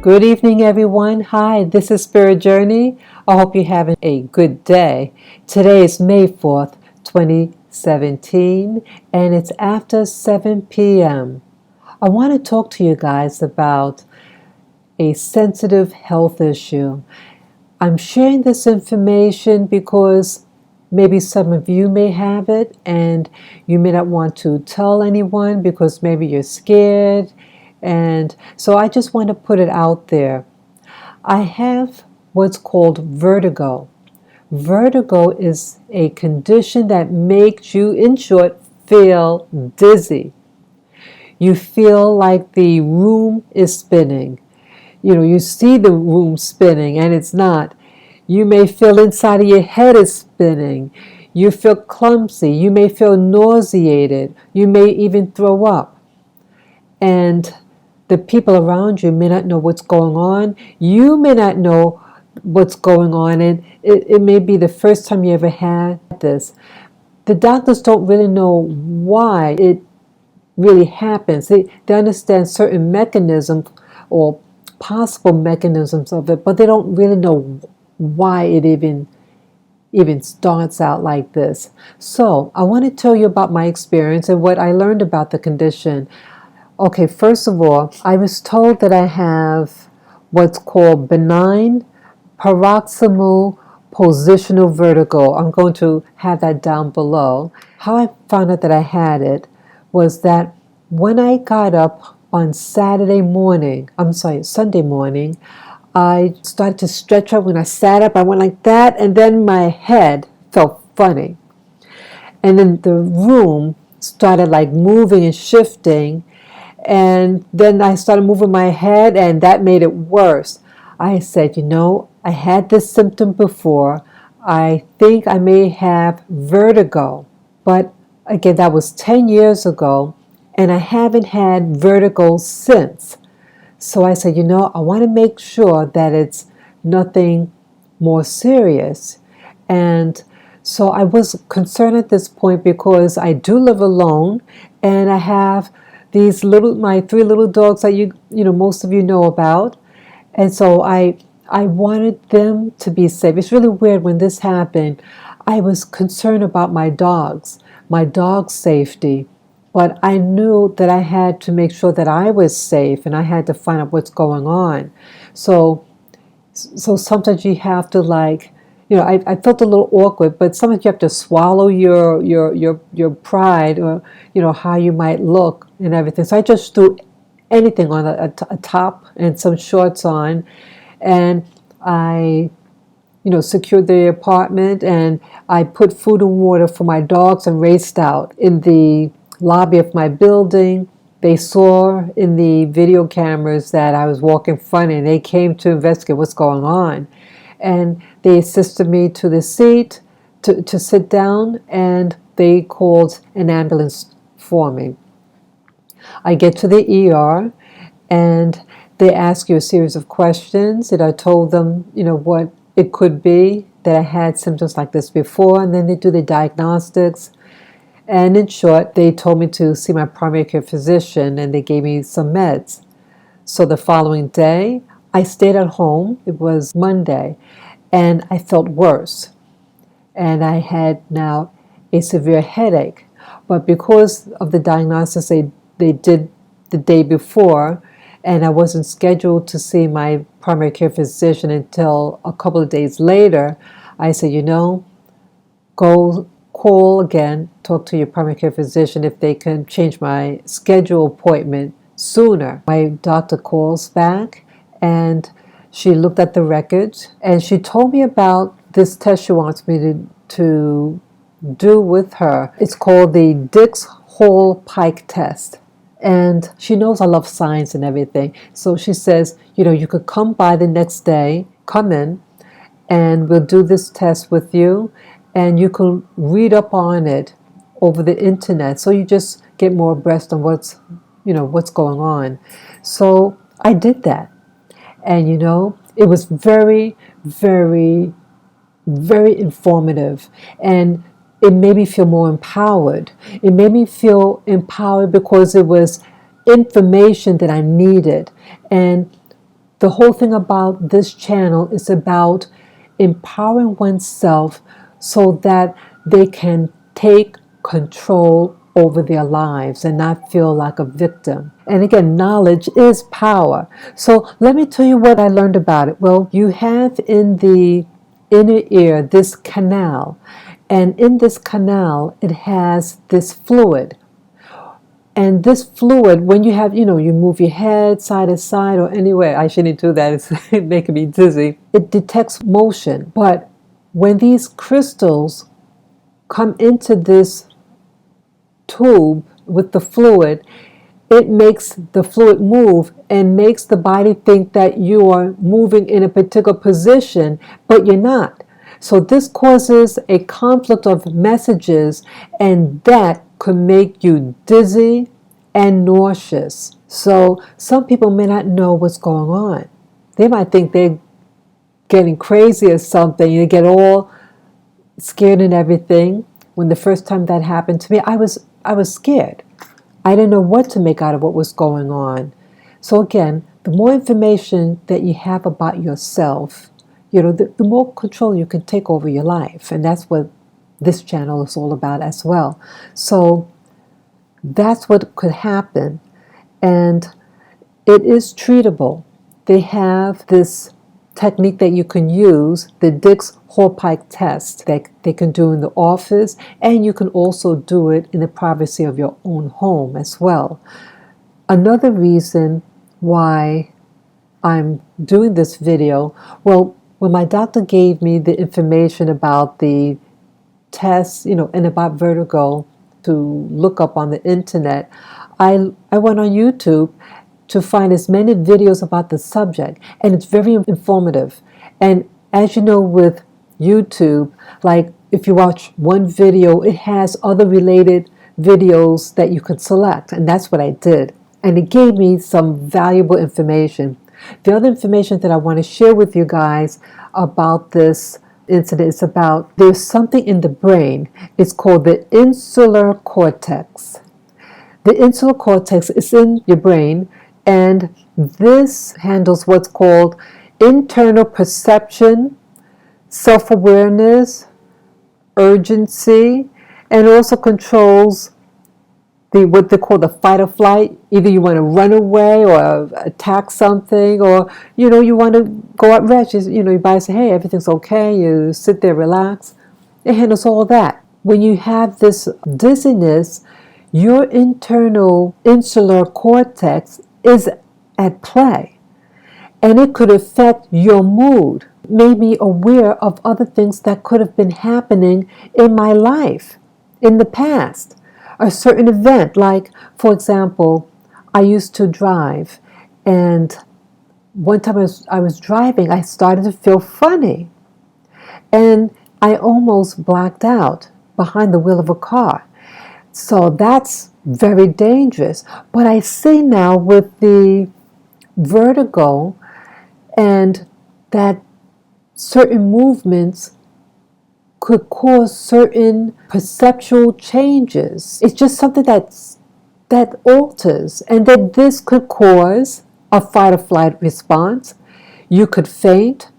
Good evening, everyone. Hi, this is Spirit Journey. I hope you're having a good day. Today is May 4th, 2017, and it's after 7 p.m. I want to talk to you guys about a sensitive health issue. I'm sharing this information because maybe some of you may have it and you may not want to tell anyone because maybe you're scared. And so I just want to put it out there. I have what's called vertigo. Vertigo is a condition that makes you, in short, feel dizzy. You feel like the room is spinning. You see the room spinning and it's not. You may feel inside of your head is spinning. You feel clumsy. You may feel nauseated. You may even throw up. And the people around you may not know what's going on. You may not know what's going on. And it may be the first time you ever had this. The doctors don't really know why it really happens. They understand certain mechanisms or possible mechanisms of it, but they don't really know why it even starts out like this. So I want to tell you about my experience and what I learned about the condition. Okay, first of all, I was told that I have what's called benign paroxysmal positional vertigo. I'm going to have that down below. How I found out that I had it was that when I got up on Sunday morning, I started to stretch up. When I sat up, I went like that, and then my head felt funny. And then the room started like moving and shifting, and then I started moving my head, and that made it worse. I said, I had this symptom before. I think I may have vertigo. But again, that was 10 years ago, and I haven't had vertigo since. So I said, I want to make sure that it's nothing more serious. And so I was concerned at this point because I do live alone, and I have my 3 little dogs that most of you know about. And so I wanted them to be safe. It's really weird when this happened. I was concerned about my dog's safety. But I knew that I had to make sure that I was safe, and I had to find out what's going on. So sometimes you have to I felt a little awkward, but sometimes you have to swallow your pride, or how you might look and everything. So I just threw anything on a top and some shorts on, and I secured the apartment, and I put food and water for my dogs and raced out in the lobby of my building. They saw in the video cameras that I was walking funny, and they came to investigate what's going on. And they assisted me to the seat to sit down, and they called an ambulance for me. I get to the ER, and they ask you a series of questions, and I told them, what it could be, that I had symptoms like this before, and then they do the diagnostics. And in short, they told me to see my primary care physician, and they gave me some meds. So the following day, I stayed at home. It was Monday, and I felt worse. And I had now a severe headache. But because of the diagnosis they did the day before, and I wasn't scheduled to see my primary care physician until a couple of days later, I said, go call again, talk to your primary care physician if they can change my schedule appointment sooner. My doctor calls back, and she looked at the records, and she told me about this test she wants me to do with her. It's called the Dix-Hall-Pike test. And she knows I love science and everything. So she says, you could come by the next day, come in, and we'll do this test with you. And you can read up on it over the internet, so you just get more abreast on what's going on. So I did that, and it was very, very, very informative, and it made me feel more empowered. It made me feel empowered because it was information that I needed, and The whole thing about this channel is about empowering oneself so that they can take control over their lives and not feel like a victim. And again, knowledge is power. So let me tell you what I learned about it. Well, you have in the inner ear this canal, and in this canal it has this fluid. And this fluid, when you have, you move your head side to side or anywhere, I shouldn't do that, it's making me dizzy. It detects motion. But when these crystals come into this tube with the fluid, it makes the fluid move and makes the body think that you are moving in a particular position, but you're not. So this causes a conflict of messages, and that could make you dizzy and nauseous. So some people may not know what's going on. They might think they're getting crazy or something. You get all scared and everything. When the first time that happened to me, I was scared. I didn't know what to make out of what was going on. So again, the more information that you have about yourself, the more control you can take over your life. And that's what this channel is all about as well. So that's what could happen. And it is treatable. They have this technique that you can use, the Dix-Hallpike test, that they can do in the office, and you can also do it in the privacy of your own home as well. Another reason why I'm doing this video, well, when my doctor gave me the information about the tests, and about vertigo to look up on the internet, I went on YouTube to find as many videos about the subject, and it's very informative. And as you know, with YouTube, like if you watch one video, it has other related videos that you could select, and that's what I did. And it gave me some valuable information. The other information that I want to share with you guys about this incident is about there's something in the brain. It's called the insular cortex. The insular cortex is in your brain, and this handles what's called internal perception, self-awareness, urgency, and also controls what they call the fight or flight. Either you want to run away or attack something, or you want to go out rest. Your body say, hey, everything's okay. You sit there, relax. It handles all that. When you have this dizziness, your internal insular cortex is at play, and it could affect your mood. Made me aware of other things that could have been happening in my life in the past. A certain event, like, for example, I used to drive, and one time I was driving, I started to feel funny, and I almost blacked out behind the wheel of a car. So that's very dangerous. But I see now with the vertigo, and that certain movements could cause certain perceptual changes. It's just something that alters, and that this could cause a fight or flight response. You could faint.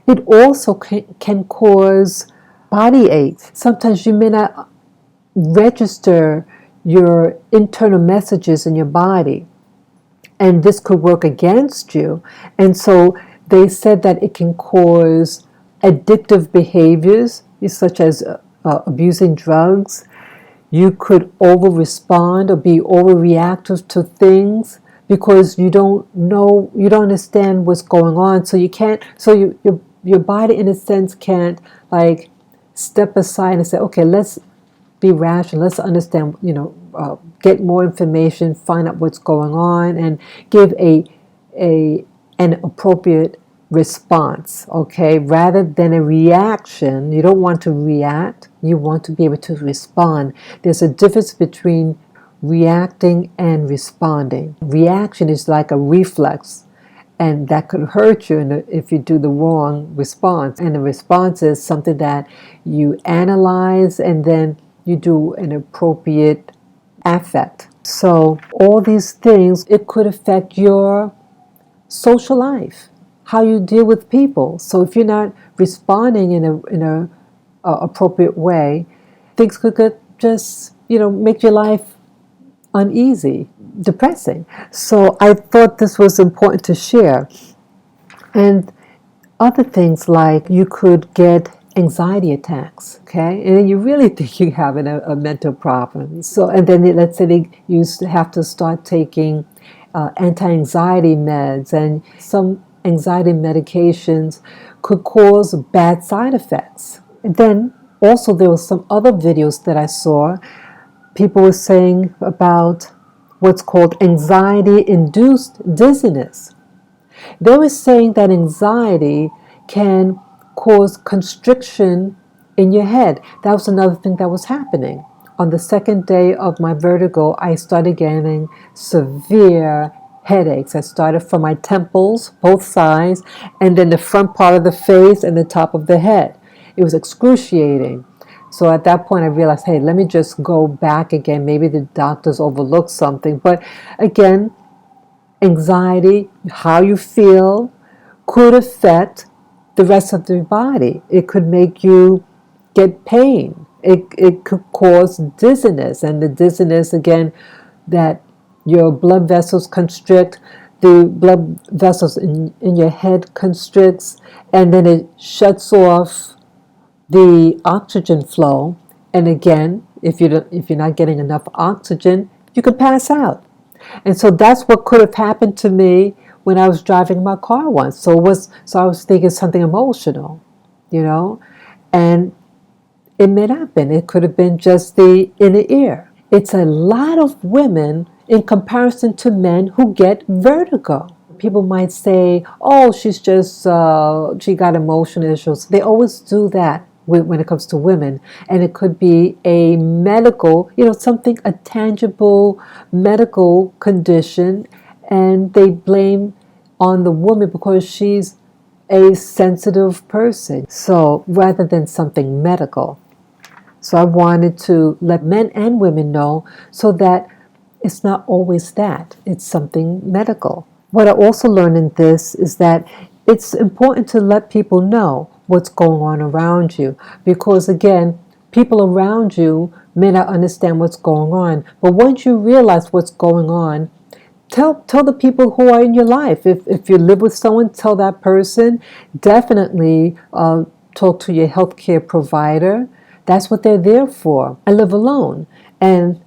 It also can cause body aches. Sometimes you may not register your internal messages in your body, and this could work against you. And so they said that it can cause addictive behaviors, such as abusing drugs. You could over-respond or be overreactive to things because you don't understand what's going on. So you can't. So your body, in a sense, can't like step aside and say, okay, let's be rational. Let's understand. Get more information, find out what's going on, and give an appropriate response, okay? Rather than a reaction. You don't want to react. You want to be able to respond. There's a difference between reacting and responding. Reaction is like a reflex, and that could hurt you if you do the wrong response. And the response is something that you analyze, and then you do an appropriate affect. So all these things, it could affect your social life. how you deal with people. So if you're not responding in a appropriate way, things could get just, make your life uneasy, depressing. So I thought this was important to share. And other things like you could get anxiety attacks, okay? And then you really think you're having a mental problem. So, and then let's say you have to start taking anti-anxiety meds, and some anxiety medications could cause bad side effects. And then also there was some other videos that I saw. People were saying about what's called anxiety-induced dizziness. They were saying that anxiety can cause constriction in your head. That was another thing that was happening. On the second day of my vertigo, I started getting severe headaches. I started from my temples, both sides, and then the front part of the face and the top of the head. It was excruciating. So at that point, I realized, hey, let me just go back again. Maybe the doctors overlooked something. But again, anxiety, how you feel, could affect the rest of your body. It could make you get pain. It could cause dizziness. And the dizziness, again, that your blood vessels constrict, the blood vessels in your head constricts, and then it shuts off the oxygen flow. And again, if you're not getting enough oxygen, you could pass out. And so that's what could have happened to me when I was driving my car once. So I was thinking something emotional, and it may not have been. It could have been just the inner ear. It's a lot of women in comparison to men who get vertigo. People might say, oh, she's just, she got emotional issues. They always do that when it comes to women. And it could be a medical, something, a tangible medical condition. And they blame on the woman because she's a sensitive person. So rather than something medical. So I wanted to let men and women know so that it's not always that. It's something medical. What I also learned in this is that it's important to let people know what's going on around you, because again, people around you may not understand what's going on. But once you realize what's going on, tell the people who are in your life. If you live with someone, tell that person. Definitely talk to your healthcare provider. That's what they're there for. I live alone, and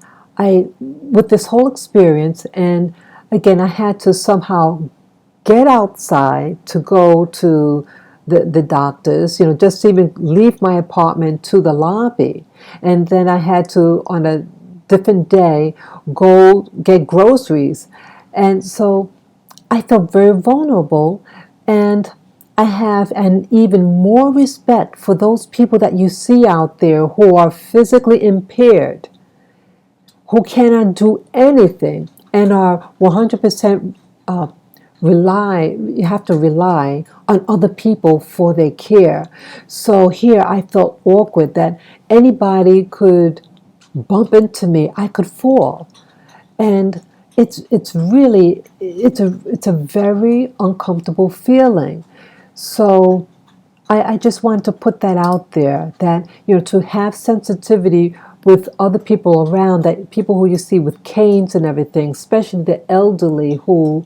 with this whole experience, and again, I had to somehow get outside to go to the doctors, just even leave my apartment to the lobby. And then I had to, on a different day, go get groceries. And so I felt very vulnerable, and I have an even more respect for those people that you see out there who are physically impaired, who cannot do anything, and are 100% you have to rely on other people for their care. So here I felt awkward that anybody could bump into me, I could fall. And it's a very uncomfortable feeling. So I just want to put that out there, that to have sensitivity with other people around, that people who you see with canes and everything, especially the elderly who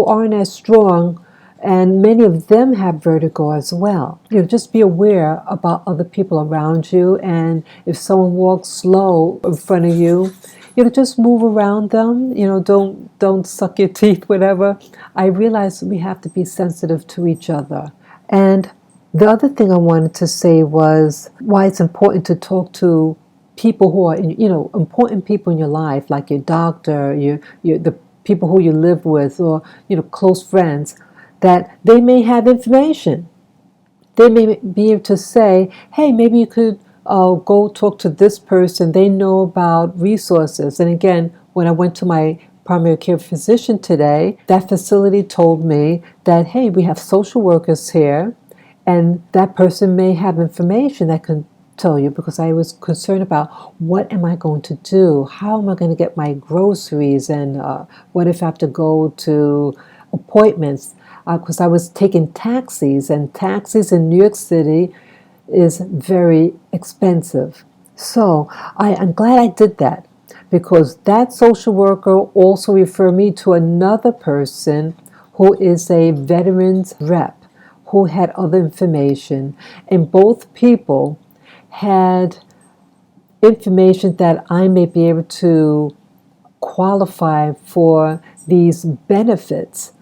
aren't as strong, and many of them have vertigo as well. Just be aware about other people around you, and if someone walks slow in front of you, just move around them. Don't suck your teeth, whatever. I realize we have to be sensitive to each other. And the other thing I wanted to say was why it's important to talk to people who are, important people in your life, like your doctor, the people who you live with, or close friends, that they may have information. They may be able to say, hey, maybe you could go talk to this person. They know about resources. And again, when I went to my primary care physician today, that facility told me that, hey, we have social workers here, and that person may have information that can tell you, because I was concerned about what am I going to do? How am I going to get my groceries? And what if I have to go to appointments? because I was taking taxis, and taxis in New York City is very expensive. So I'm glad I did that, because that social worker also referred me to another person who is a veterans rep who had other information, and both people had information that I may be able to qualify for these benefits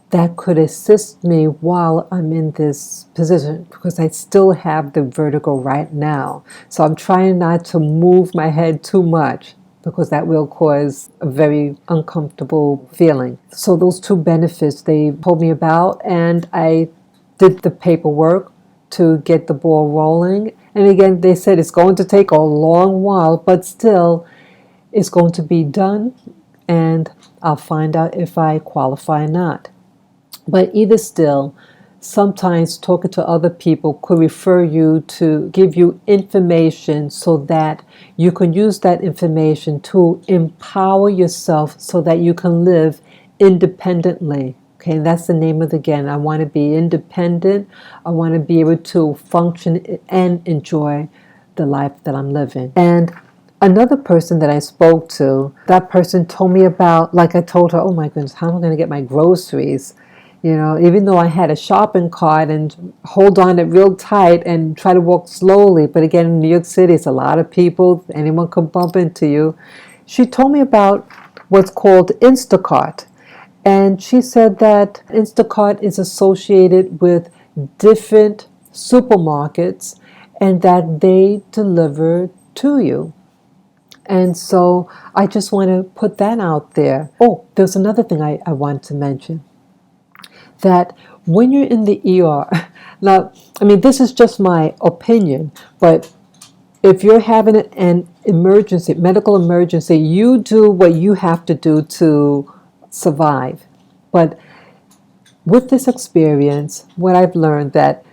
that could assist me while I'm in this position, because I still have the vertigo right now. So I'm trying not to move my head too much, because that will cause a very uncomfortable feeling. So those two benefits they told me about, and I did the paperwork to get the ball rolling. And again, they said it's going to take a long while, but still it's going to be done, and I'll find out if I qualify or not. But either still, sometimes talking to other people could refer you to give you information so that you can use that information to empower yourself so that you can live independently. Okay, that's the name of the game. I want to be independent. I want to be able to function and enjoy the life that I'm living. And another person that I spoke to, that person told me about, like I told her, oh my goodness, how am I going to get my groceries? You know, even though I had a shopping cart and hold on it real tight and try to walk slowly. But again, in New York City, it's a lot of people. Anyone could bump into you. She told me about what's called Instacart. And she said that Instacart is associated with different supermarkets and that they deliver to you. And so I just want to put that out there. Oh, there's another thing I want to mention. That when you're in the ER, now, I mean, this is just my opinion, but if you're having an emergency, medical emergency, you do what you have to do to survive. But with this experience, what I've learned that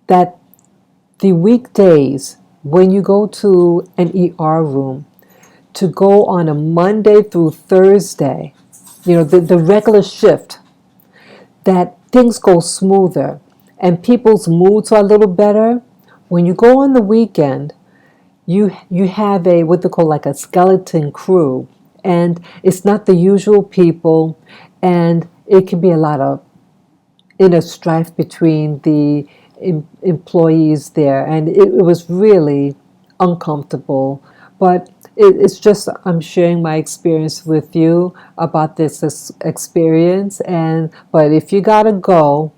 the weekdays when you go to an ER room, to go on a Monday through Thursday, you know, the regular shift, that things go smoother and people's moods are a little better. When you go on the weekend, you have a what they call like a skeleton crew, and it's not the usual people, and it can be a lot of inner strife between the employees there, and it was really uncomfortable. But it's just, I'm sharing my experience with you about this experience. But if you gotta go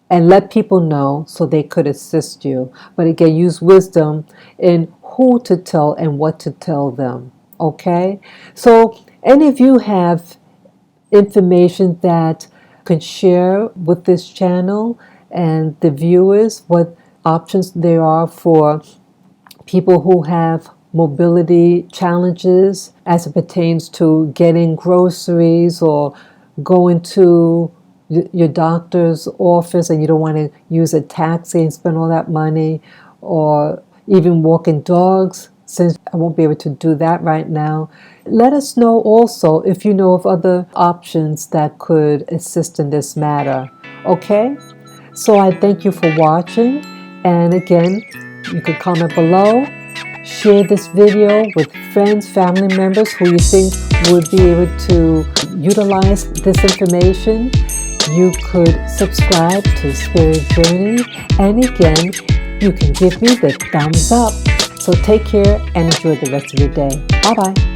and let people know so they could assist you. But again, use wisdom in who to tell and what to tell them. Okay? So any of you have information that can share with this channel and the viewers, what options there are for people who have mobility challenges as it pertains to getting groceries or going to your doctor's office and you don't want to use a taxi and spend all that money, or even walking dogs, since I won't be able to do that right now. Let us know also if you know of other options that could assist in this matter. Okay? So I thank you for watching, and again, you can comment below, share this video with friends, family members who you think would be able to utilize this information. You could subscribe to Spirit Journey, and again, you can give me the thumbs up. So take care and enjoy the rest of your day. Bye-bye.